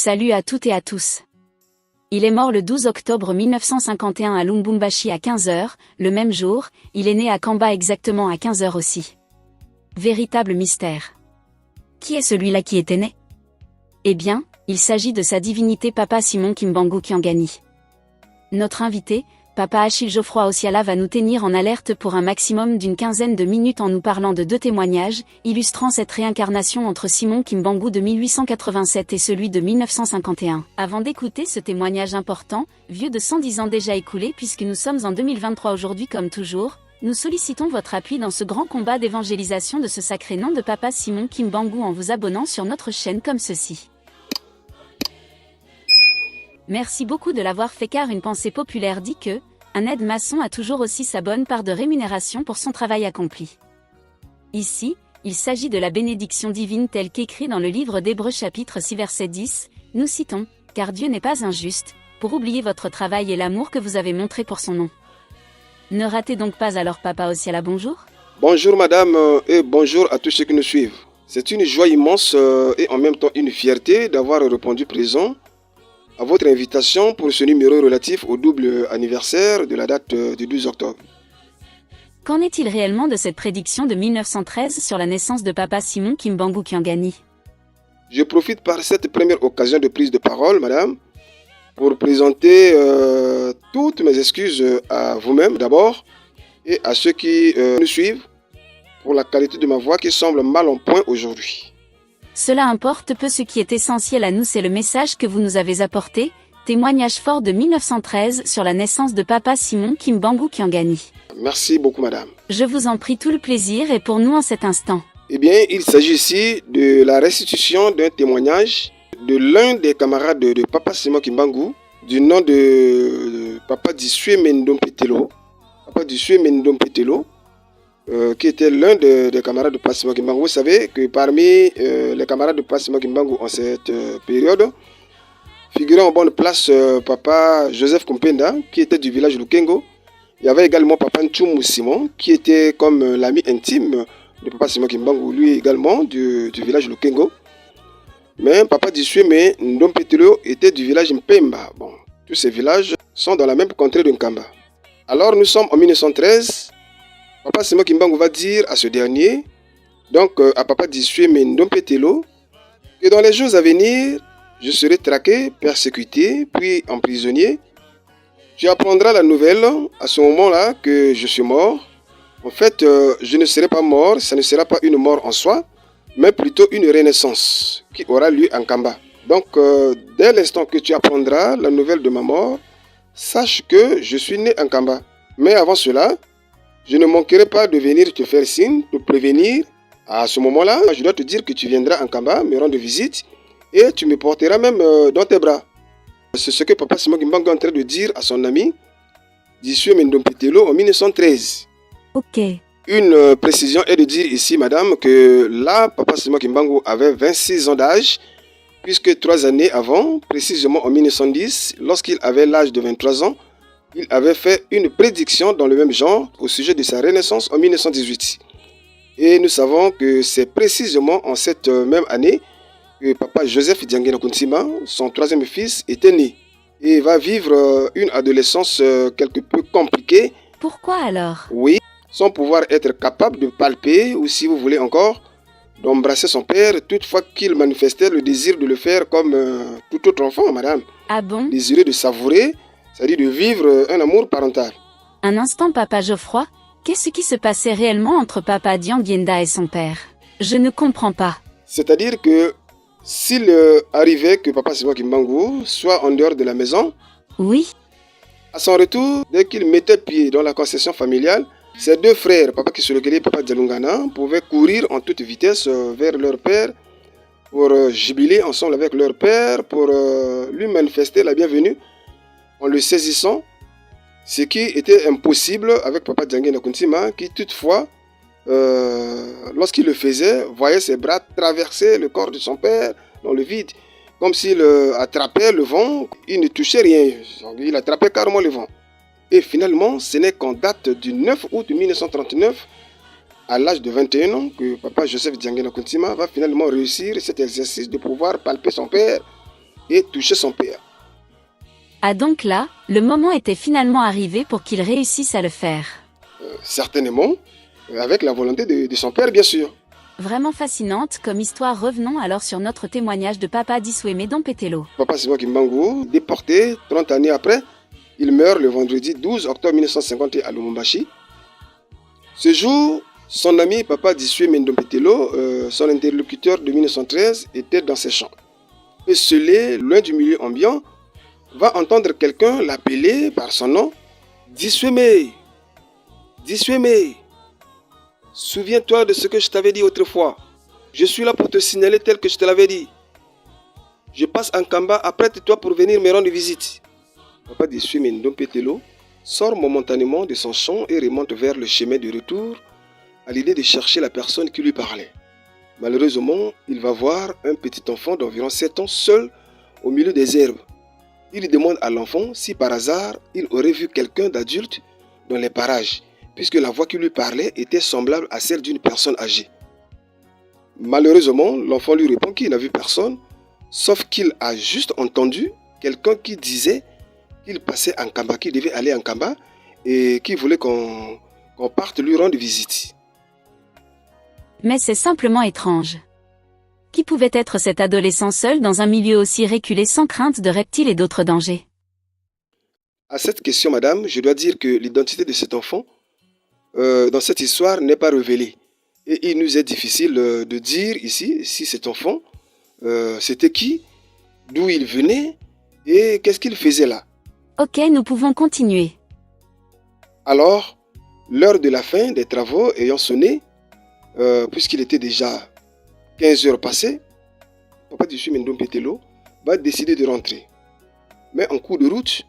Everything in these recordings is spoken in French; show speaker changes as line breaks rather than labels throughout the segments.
Salut à toutes et à tous. Il est mort le 12 octobre 1951 à Lubumbashi à 15h, le même jour, il est né à Kamba exactement à 15h aussi. Véritable mystère. Qui est celui-là qui était né? Eh bien, il s'agit de sa divinité Papa Simon Kimbangu Kiangani. Notre invité, Papa Achille Geoffroy Osiala va nous tenir en alerte pour un maximum d'une quinzaine de minutes en nous parlant de 2 témoignages, illustrant cette réincarnation entre Simon Kimbangu de 1887 et celui de 1951. Avant d'écouter ce témoignage important, vieux de 110 ans déjà écoulé puisque nous sommes en 2023 aujourd'hui comme toujours, nous sollicitons votre appui dans ce grand combat d'évangélisation de ce sacré nom de Papa Simon Kimbangu en vous abonnant sur notre chaîne comme ceci. Merci beaucoup de l'avoir fait car une pensée populaire dit que un aide-maçon a toujours aussi sa bonne part de rémunération pour son travail accompli. Ici, il s'agit de la bénédiction divine telle qu'écrit dans le livre d'Hébreux chapitre 6 verset 10, nous citons « Car Dieu n'est pas injuste, pour oublier votre travail et l'amour que vous avez montré pour son nom. » Ne ratez donc pas alors Papa Osiala, bonjour.
Bonjour madame et bonjour à tous ceux qui nous suivent. C'est une joie immense et en même temps une fierté d'avoir répondu présent à votre invitation pour ce numéro relatif au double anniversaire de la date du 12 octobre.
Qu'en est-il réellement de cette prédiction de 1913 sur la naissance de Papa Simon Kimbangu Kiangani?
Je profite par cette première occasion de prise de parole, madame, pour présenter toutes mes excuses à vous-même d'abord et à ceux qui nous suivent pour la qualité de ma voix qui semble mal en point aujourd'hui.
Cela importe peu, ce qui est essentiel à nous c'est le message que vous nous avez apporté, témoignage fort de 1913 sur la naissance de Papa Simon Kimbangu Kiangani.
Merci beaucoup madame.
Je vous en prie, tout le plaisir est pour nous en cet instant.
Eh bien, il s'agit ici de la restitution d'un témoignage de l'un des camarades de Papa Simon Kimbangu, du nom de Papa Dissue Mendompetelo. Papa Dissue Mendompetelo, qui était l'un des camarades de Papa Simon Kimbangu. Vous savez que parmi les camarades de Papa Simon Kimbangu en cette période, figurant en bonne place Papa Joseph Kumpenda, qui était du village Lukengo. Il y avait également Papa Ntchoumu Simon, qui était comme l'ami intime de Papa Simon Kimbangu, lui également du village Lukengo. Mais Papa Dissue Mendompetelo était du village Mpemba. Bon, tous ces villages sont dans la même contrée de Nkamba. Alors nous sommes en 1913. Papa Simon Kimbangu va dire à ce dernier, donc à Papa Dissue Mendompetelo, que dans les jours à venir, je serai traqué, persécuté, puis emprisonné. Tu apprendras la nouvelle à ce moment-là que je suis mort. En fait, je ne serai pas mort, ça ne sera pas une mort en soi, mais plutôt une renaissance qui aura lieu en Kamba. Donc, dès l'instant que tu apprendras la nouvelle de ma mort, sache que je suis né en Kamba. Mais avant cela, je ne manquerai pas de venir te faire signe, te prévenir. À ce moment-là, je dois te dire que tu viendras en Kamba, me rendre visite, et tu me porteras même dans tes bras. C'est ce que Papa Simon Kimbangu est en train de dire à son ami Dissue Mendompetelo en 1913.
Ok.
Une précision est de dire ici, madame, que là, Papa Simon Kimbangu avait 26 ans d'âge, puisque 3 années avant, précisément en 1910, lorsqu'il avait l'âge de 23 ans, il avait fait une prédiction dans le même genre au sujet de sa renaissance en 1918. Et nous savons que c'est précisément en cette même année que Papa Joseph Diangena Kuntsima, son 3e fils, était né. Et va vivre une adolescence quelque peu compliquée.
Pourquoi alors?
Oui, sans pouvoir être capable de palper, ou si vous voulez encore, d'embrasser son père, toutefois qu'il manifestait le désir de le faire comme tout autre enfant, madame.
Ah bon?
Désiré de savourer, c'est-à-dire de vivre un amour parental.
Un instant Papa Geoffroy, qu'est-ce qui se passait réellement entre Papa Diangenda et son père? Je ne comprends pas.
C'est-à-dire que s'il arrivait que Papa Simon Kimbangu soit en dehors de la maison,
oui,
à son retour, dès qu'il mettait pied dans la concession familiale, ses 2 frères, Papa Kisolokele et Papa Djalungana, pouvaient courir en toute vitesse vers leur père pour jubiler ensemble avec leur père, pour lui manifester la bienvenue en le saisissant, ce qui était impossible avec Papa Diangena Kuntsima, qui toutefois, lorsqu'il le faisait, voyait ses bras traverser le corps de son père dans le vide, comme s'il attrapait le vent. Il ne touchait rien, il attrapait carrément le vent. Et finalement, ce n'est qu'en date du 9 août 1939, à l'âge de 21 ans, que Papa Joseph Diangena Kuntsima va finalement réussir cet exercice de pouvoir palper son père et toucher son père.
Ah donc là, le moment était finalement arrivé pour qu'il réussisse à le faire.
Certainement, avec la volonté de son père, bien sûr.
Vraiment fascinante comme histoire. Revenons alors sur notre témoignage de Papa Disweme Dompetelo.
Papa Simon Kimbangu, déporté 30 années après, il meurt le vendredi 12 octobre 1951 à Lumumbashi. Ce jour, son ami Papa Disweme Dompetelo, son interlocuteur de 1913, était dans ses champs. Esselé, loin du milieu ambiant, va entendre quelqu'un l'appeler par son nom. Disweme, Disweme, souviens-toi de ce que je t'avais dit autrefois. Je suis là pour te signaler tel que je te l'avais dit. Je passe en Kamba, apprête-toi pour venir me rendre visite. Papa Disweme Ndompetelo sort momentanément de son champ et remonte vers le chemin de retour à l'idée de chercher la personne qui lui parlait. Malheureusement, il va voir un petit enfant d'environ 7 ans seul au milieu des herbes. Il demande à l'enfant si par hasard il aurait vu quelqu'un d'adulte dans les parages, puisque la voix qui lui parlait était semblable à celle d'une personne âgée. Malheureusement, l'enfant lui répond qu'il n'a vu personne, sauf qu'il a juste entendu quelqu'un qui disait qu'il passait en Kamba, qu'il devait aller en Kamba et qu'il voulait qu'on parte lui rendre visite.
Mais c'est simplement étrange. Qui pouvait être cet adolescent seul dans un milieu aussi reculé sans crainte de reptiles et d'autres dangers?
À cette question, madame, je dois dire que l'identité de cet enfant dans cette histoire n'est pas révélée. Et il nous est difficile de dire ici si cet enfant, c'était qui, d'où il venait et qu'est-ce qu'il faisait là.
Ok, nous pouvons continuer.
Alors, l'heure de la fin des travaux ayant sonné, puisqu'il était déjà 15 heures passées, Papa Disweme Ndompetelo va décider de rentrer. Mais en cours de route,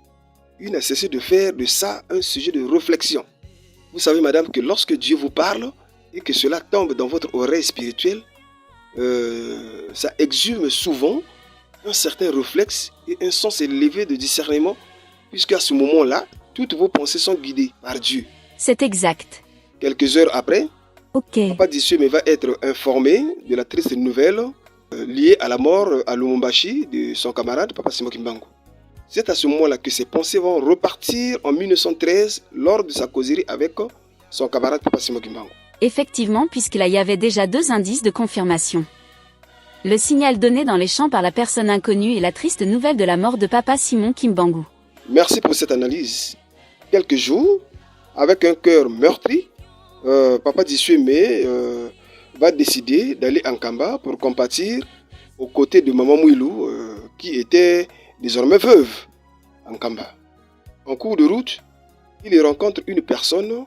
il n'a cessé de faire de ça un sujet de réflexion. Vous savez, madame, que lorsque Dieu vous parle et que cela tombe dans votre oreille spirituelle, ça exhume souvent un certain réflexe et un sens élevé de discernement, puisqu'à ce moment-là, toutes vos pensées sont guidées par Dieu.
C'est exact.
Quelques heures après,
Ok.
Papa Disweme va être informé de la triste nouvelle liée à la mort à Lumumbashi de son camarade Papa Simon Kimbangu. C'est à ce moment-là que ses pensées vont repartir en 1913 lors de sa causerie avec son camarade Papa Simon Kimbangu.
Effectivement, puisqu'il y avait déjà 2 indices de confirmation. Le signal donné dans les champs par la personne inconnue et la triste nouvelle de la mort de Papa Simon Kimbangu.
Merci pour cette analyse. Quelques jours, avec un cœur meurtri, Papa Disweme va décider d'aller en Kamba pour compatir aux côtés de Maman Mouilou, qui était désormais veuve en Kamba. En cours de route, il y rencontre une personne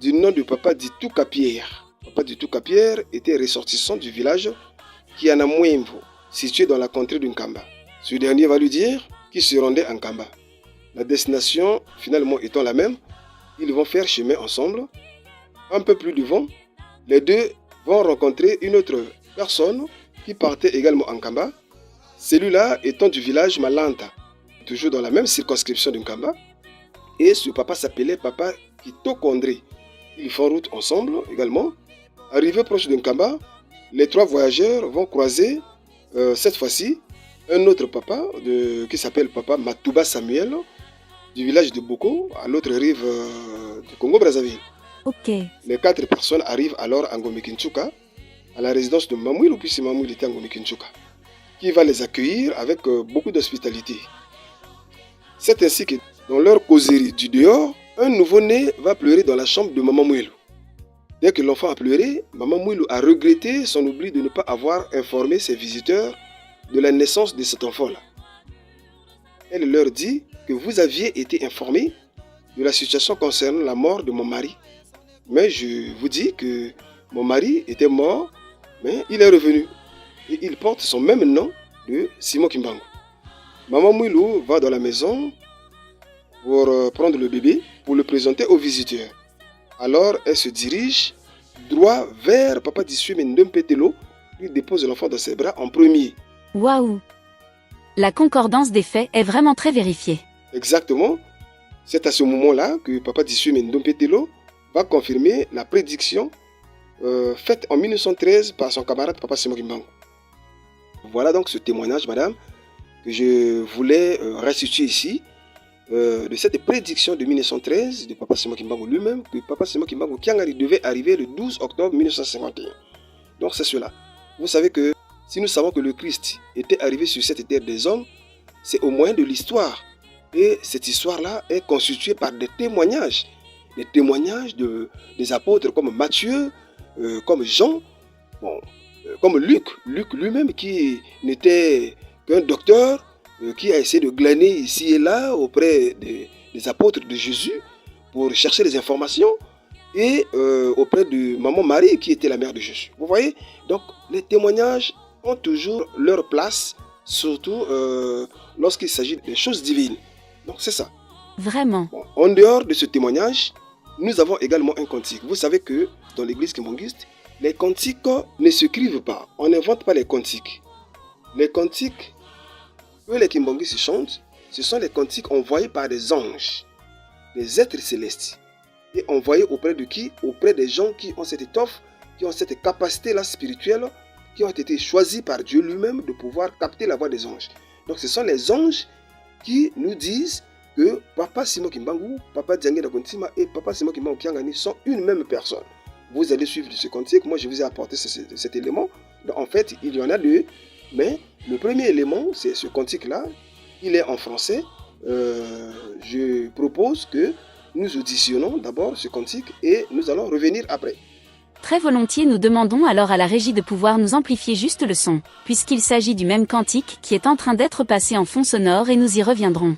du nom de Papa Ditouka Pierre. Papa Ditouka Pierre était ressortissant du village Kianamwemvo, situé dans la contrée de Nkamba. Ce dernier va lui dire qu'il se rendait en Kamba. La destination finalement étant la même, ils vont faire chemin ensemble. Un peu plus devant, les deux vont rencontrer une autre personne qui partait également en Kamba. Celui-là étant du village Malanta, toujours dans la même circonscription de Nkamba. Et ce papa s'appelait Papa Kitokondré. Ils font route ensemble également. Arrivés proche de Nkamba, les 3 voyageurs vont croiser cette fois-ci un autre papa qui s'appelle Papa Matouba Samuel du village de Boko à l'autre rive du Congo-Brazzaville.
Ok.
Les 4 personnes arrivent alors à Ngome-Kinshouka, à la résidence de Mamouilou, puisque Mamouilou était à Ngome-Kinshouka, qui va les accueillir avec beaucoup d'hospitalité. C'est ainsi que dans leur causerie du dehors, un nouveau-né va pleurer dans la chambre de Maman Mouilou. Dès que l'enfant a pleuré, Maman Mouilou a regretté son oubli de ne pas avoir informé ses visiteurs de la naissance de cet enfant-là. Elle leur dit que vous aviez été informés de la situation concernant la mort de mon mari. Mais je vous dis que mon mari était mort, mais il est revenu. Et il porte son même nom de Simon Kimbangu. Maman Mouilou va dans la maison pour prendre le bébé, pour le présenter aux visiteurs. Alors elle se dirige droit vers Papa Disweme Ndompetelo, lui dépose l'enfant dans ses bras en premier.
Waouh! La concordance des faits est vraiment très vérifiée.
Exactement. C'est à ce moment-là que Papa Disweme Ndompetelo va confirmer la prédiction faite en 1913 par son camarade Papa Simon Kimbangu. Voilà donc ce témoignage, madame, que je voulais restituer ici, de cette prédiction de 1913 de Papa Simon Kimbangu lui-même, que Papa Simon Kimbangu Kiangari devait arriver le 12 octobre 1951. Donc c'est cela. Vous savez que si nous savons que le Christ était arrivé sur cette terre des hommes, c'est au moyen de l'histoire. Et cette histoire-là est constituée par des témoignages des apôtres comme Matthieu, comme Jean, comme Luc lui-même qui n'était qu'un docteur, qui a essayé de glaner ici et là auprès des apôtres de Jésus pour chercher des informations, et auprès de maman Marie qui était la mère de Jésus. Vous voyez? Donc les témoignages ont toujours leur place, surtout lorsqu'il s'agit des choses divines. Donc c'est ça.
Vraiment.
En dehors de ce témoignage, nous avons également un cantique. Vous savez que dans l'église kimbangiste, les cantiques ne s'écrivent pas. On n'invente pas les cantiques. Les cantiques que les kimbangistes chantent, ce sont les cantiques envoyés par des anges, des êtres célestes. Et envoyés auprès de qui? Auprès des gens qui ont cette étoffe, qui ont cette capacité-là spirituelle, qui ont été choisis par Dieu lui-même de pouvoir capter la voix des anges. Donc ce sont les anges qui nous disent que Papa Simon Kimbangu, Papa Diangé Dakontima et Papa Simon Kimbangu Kiangani sont une même personne. Vous allez suivre ce cantique, moi je vous ai apporté cet élément. Donc, en fait, il y en a deux, mais le premier élément, c'est ce cantique-là. Il est en français. Je propose que nous auditionnons d'abord ce cantique et nous allons revenir après.
Très volontiers, nous demandons alors à la régie de pouvoir nous amplifier juste le son, puisqu'il s'agit du même cantique qui est en train d'être passé en fond sonore et nous y reviendrons.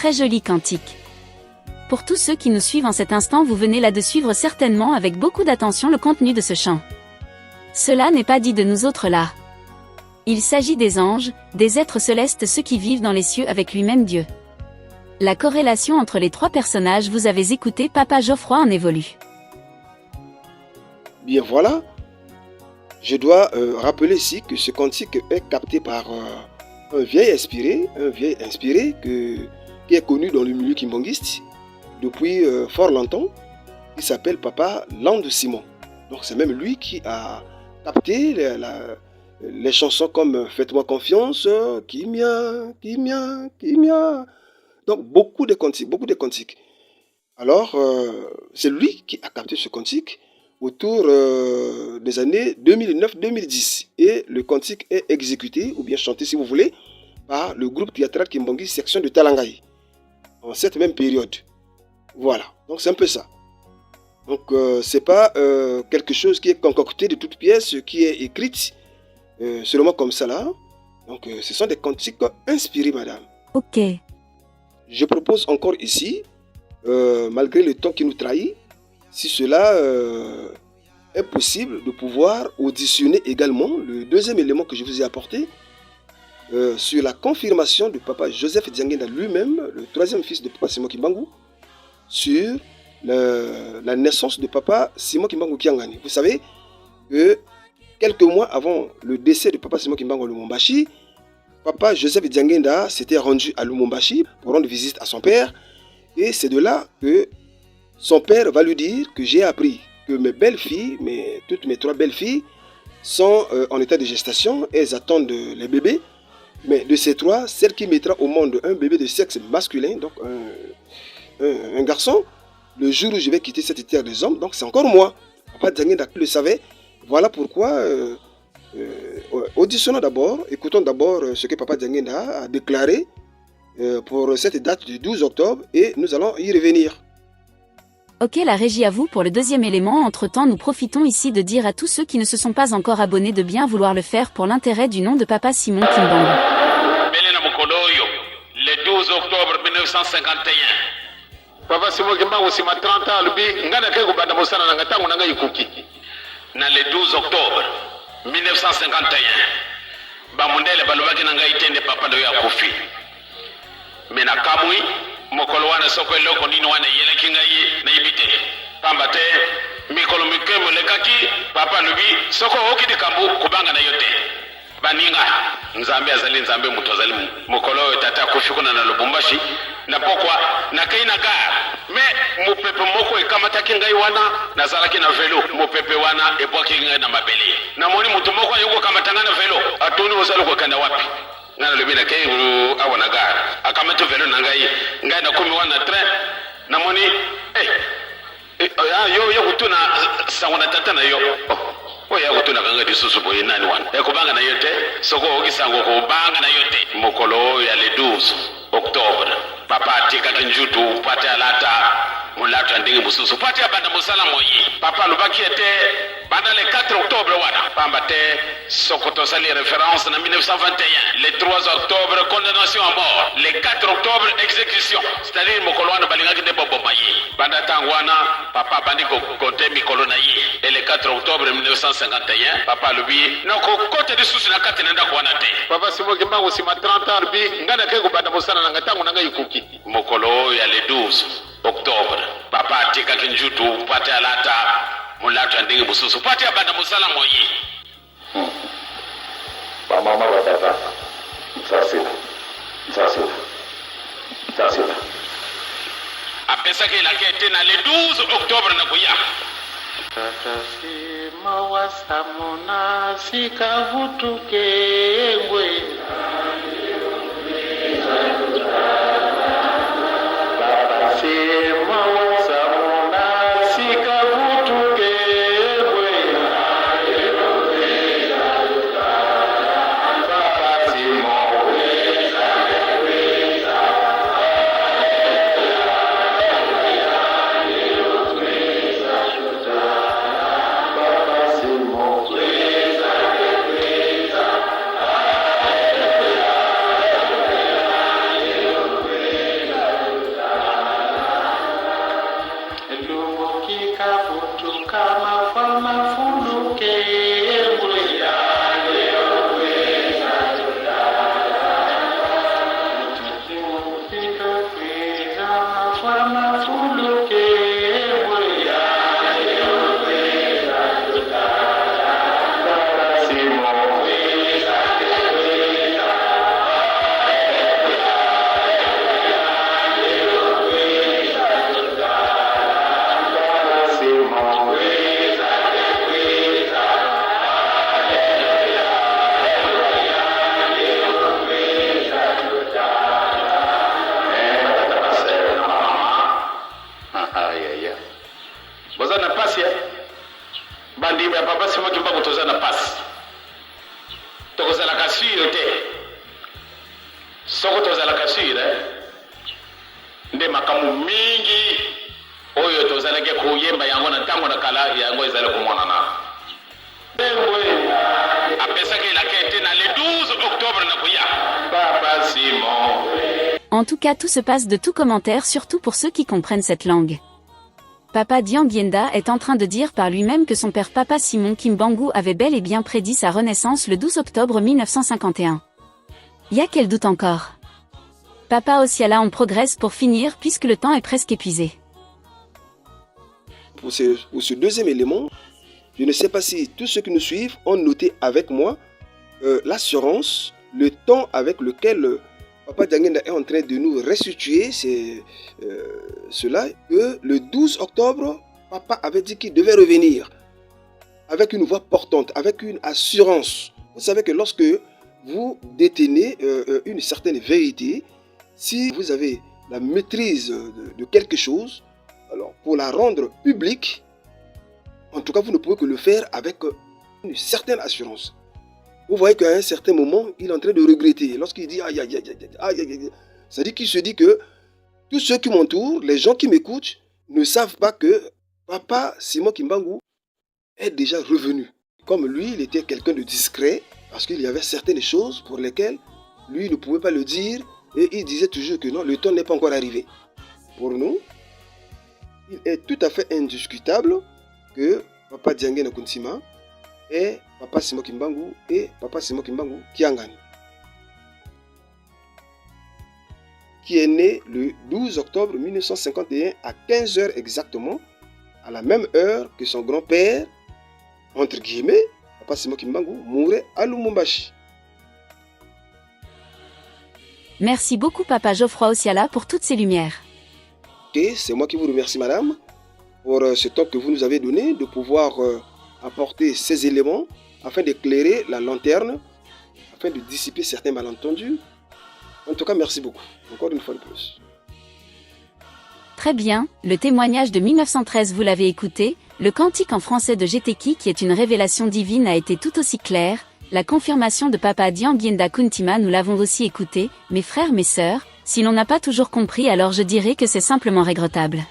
très joli cantique. Pour tous ceux qui nous suivent en cet instant, vous venez là de suivre certainement avec beaucoup d'attention le contenu de ce chant. Cela n'est pas dit de nous autres là. Il s'agit des anges, des êtres célestes, ceux qui vivent dans les cieux avec lui-même Dieu. La corrélation entre les trois personnages, vous avez écouté, Papa Geoffroy en évolue.
Bien voilà, je dois rappeler ici que ce cantique est capté par un vieil inspiré qui est connu dans le milieu kimbanguiste depuis fort longtemps, qui s'appelle Papa Lande Simon. Donc c'est même lui qui a capté les chansons comme Faites-moi confiance, Kimia, Kimia, Kimia. Donc beaucoup de cantiques. Alors c'est lui qui a capté ce cantique autour des années 2009-2010. Et le cantique est exécuté, ou bien chanté si vous voulez, par le groupe théâtral Kimbangi, section de Talangaï, en cette même période. Voilà, donc c'est un peu ça. Donc c'est pas quelque chose qui est concocté de toutes pièces, qui est écrite seulement comme ça là. Donc ce sont des cantiques inspirés, madame.
Ok.
Je propose encore ici, malgré le temps qui nous trahit, si cela est possible, de pouvoir auditionner également le deuxième élément que je vous ai apporté sur la confirmation de Papa Joseph Dianguinda lui-même, le troisième fils de Papa Simon Kimbangu, sur la naissance de Papa Simon Kimbangu Kiangani. Vous savez que quelques mois avant le décès de Papa Simon Kimbangu à Lumumbashi, Papa Joseph Dianguinda s'était rendu à Lumumbashi pour rendre visite à son père, et c'est de là que son père va lui dire que j'ai appris que mes belles-filles, toutes mes trois belles-filles, sont en état de gestation et elles attendent les bébés. Mais de ces trois, celle qui mettra au monde un bébé de sexe masculin, donc un garçon, le jour où je vais quitter cette terre des hommes, donc c'est encore moi. Papa Dianguinda le savait. Voilà pourquoi, auditionnons d'abord, écoutons d'abord ce que Papa Dianguinda a déclaré pour cette date du 12 octobre et nous allons y revenir.
Ok, la régie à vous pour le deuxième élément. Entre-temps, nous profitons ici de dire à tous ceux qui ne se sont pas encore abonnés de bien vouloir le faire pour l'intérêt du nom de Papa Simon Kimbangu.
Le 12 octobre 1951. Papa Simon Kimbangu sima 30 ans lubi ngana ke kubanda musana na ngatangu nanga ikuki. Na le 12 octobre 1951. Ba mundele balubaki nanga itende papa do ya kofi. Mena kamui mokolo wana soko eloko nino wana yeleki ngai na ibite pamba te mikolo mikemo lekaki papa lubi soko okiti kambu kubanga na yote baninga nzambe azali nzambe muto azali mokolo tata kufika na Lubumbashi na pokwa na kaina ga me mopepe moko ekamata ngai wana nazalaki na velo mopepe wana ebwaki ngai na mabele na moni muto moko yuko kamatanga na velo atuni osalo ko kanda wapi ngana lebi na kei awana gara akameto velo na ngai na kumi wana train na moni yo kutuna sangona tata na yo ya kutuna kanga disusu boye nani wana kubanga na yote soko okisango kubanga na yote mokolo ya le 12 octobre papa tika kinjutu pate alata mulata ndingi mususu pate abanda musala moyi papa lubaki ete banda le 4 octobre wana pamba te sokoto sali référence na 1921 le 3 octobre condamnation à mort le 4 octobre exécution c'est-à-dire mokolo wana balingaki de bobo mayi banda tangwana papa bandi ko kote mikolo na yi et le 4 octobre 1951 papa lubi nako kote de susu na kati nenda ko wana te papa Simon Kimbangu sima 30 ans lubi ngana ke ko banda musana na ngatangu nanga ikuki mokolo ya le 12 octobre papa tika kinjutu pate alata mulata ndingi mususu pate abanda musala moyi mama batata sasa apesa ke la kete na le 12 octobre na kuya tata sima wasamona sikavutuke ngwe tozalaka sire te soko tozalaka sire nde makamu mingi oyo tozalaki koyemba yango na ntango na kala yango ezali komonana apesaki elaka ete na le 12 octobre na koya Papa Simon.
En tout cas, tout se passe de tout commentaire, surtout pour ceux qui comprennent cette langue. Papa Dianguienda est en train de dire par lui-même que son père Papa Simon Kimbangu avait bel et bien prédit sa renaissance le 12 octobre 1951. Y a quel doute encore? Papa Osiala, on progresse pour finir puisque le temps est presque épuisé.
Pour ce deuxième élément, je ne sais pas si tous ceux qui nous suivent ont noté avec moi l'assurance, le temps avec lequel Papa Dianguienda est en train de nous restituer cela, que le 12 octobre, Papa avait dit qu'il devait revenir avec une voix portante, avec une assurance. Vous savez que lorsque vous détenez une certaine vérité, si vous avez la maîtrise de quelque chose, alors pour la rendre publique, en tout cas vous ne pouvez que le faire avec une certaine assurance. Vous voyez qu'à un certain moment, il est en train de regretter. Lorsqu'il dit aïe, aïe, aïe, aïe, aïe, aïe, aïe, c'est-à-dire qu'il se dit que tous ceux qui m'entourent, les gens qui m'écoutent, ne savent pas que Papa Simon Kimbangu est déjà revenu. Comme lui, il était quelqu'un de discret, parce qu'il y avait certaines choses pour lesquelles lui ne pouvait pas le dire, et il disait toujours que non, le temps n'est pas encore arrivé. Pour nous, il est tout à fait indiscutable que Papa Dianguienda Kountima et Papa Simon Kimbangu et Papa Simon Kimbangu Kiangani, qui est né le 12 octobre 1951 à 15h exactement, à la même heure que son grand-père, entre guillemets, Papa Simon Kimbangu, mourait à Lubumbashi.
Merci beaucoup Papa Geoffroy Osiala pour toutes ces lumières.
Et c'est moi qui vous remercie madame pour ce temps que vous nous avez donné de pouvoir apporter ces éléments afin d'éclairer la lanterne, afin de dissiper certains malentendus. En tout cas, merci beaucoup. Encore une fois de plus.
Très bien, le témoignage de 1913 vous l'avez écouté, le cantique en français de Géteki qui est une révélation divine a été tout aussi clair, la confirmation de Papa Dianguienda Kountima nous l'avons aussi écouté, mes frères, mes sœurs, si l'on n'a pas toujours compris alors je dirais que c'est simplement regrettable.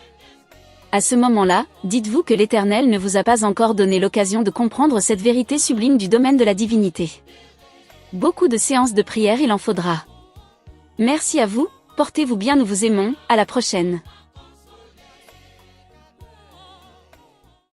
À ce moment-là, dites-vous que l'Éternel ne vous a pas encore donné l'occasion de comprendre cette vérité sublime du domaine de la divinité. Beaucoup de séances de prière il en faudra. Merci à vous, portez-vous bien, nous vous aimons, à la prochaine.